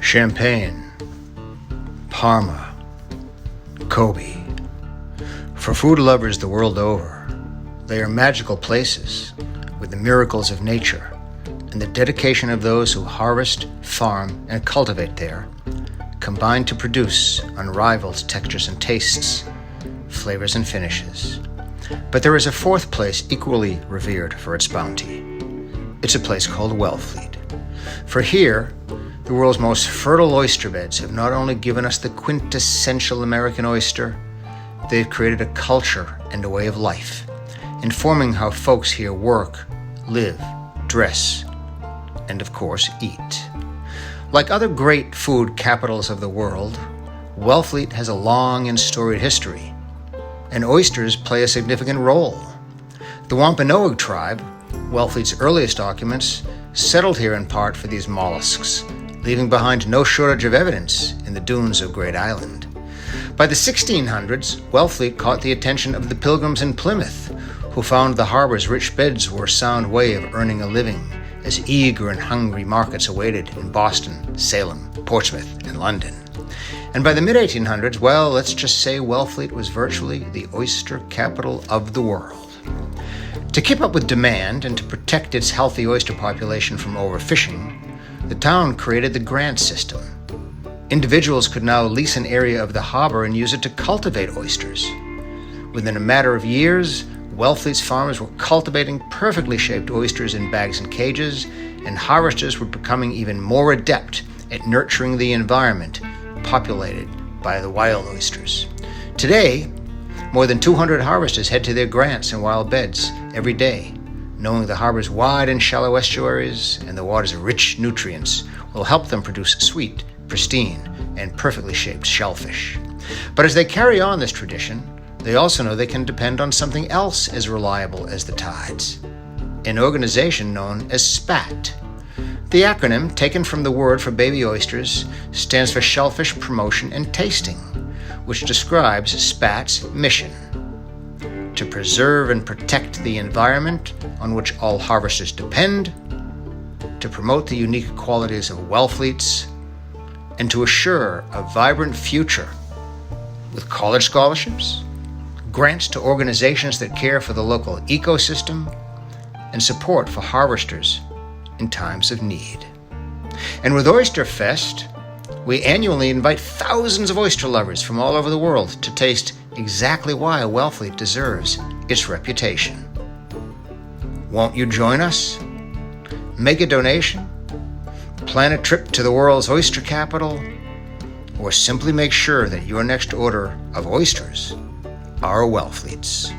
Champagne, Parma, Kobe. For food lovers the world over, they are magical places with the miracles of nature and the dedication of those who harvest, farm, and cultivate there, combine to produce unrivaled textures and tastes, flavors and finishes. But there is a fourth place equally revered for its bounty. It's a place called Wellfleet. For here, the world's most fertile oyster beds have not only given us the quintessential American oyster, they've created a culture and a way of life, informing how folks here work, live, dress, and of course, eat. Like other great food capitals of the world, Wellfleet has a long and storied history, and oysters play a significant role. The Wampanoag tribe, Wellfleet's earliest documents, settled here in part for these mollusks, leaving behind no shortage of evidence in the dunes of Great Island. By the 1600s, Wellfleet caught the attention of the pilgrims in Plymouth, who found the harbor's rich beds were a sound way of earning a living, as eager and hungry markets awaited in Boston, Salem, Portsmouth, and London. And by the mid-1800s, well, let's just say Wellfleet was virtually the oyster capital of the world. To keep up with demand and to protect its healthy oyster population from overfishing, the town created the grant system. Individuals could now lease an area of the harbor and use it to cultivate oysters. Within a matter of years, Wellfleet's farmers were cultivating perfectly shaped oysters in bags and cages, and harvesters were becoming even more adept at nurturing the environment populated by the wild oysters. Today, more than 200 harvesters head to their grants and wild beds every day, knowing the harbor's wide and shallow estuaries and the water's rich nutrients will help them produce sweet, pristine, and perfectly shaped shellfish. But as they carry on this tradition, they also know they can depend on something else as reliable as the tides, an organization known as SPAT. The acronym, taken from the word for baby oysters, stands for Shellfish Promotion and Tasting, which describes SPAT's mission: to preserve and protect the environment on which all harvesters depend, to promote the unique qualities of Wellfleets, and to assure a vibrant future with college scholarships, grants to organizations that care for the local ecosystem, and support for harvesters in times of need. And with Oyster Fest, we annually invite thousands of oyster lovers from all over the world to taste exactly why Wellfleet deserves its reputation. Won't you join us? Make a donation? Plan a trip to the world's oyster capital? Or simply make sure that your next order of oysters are Wellfleets.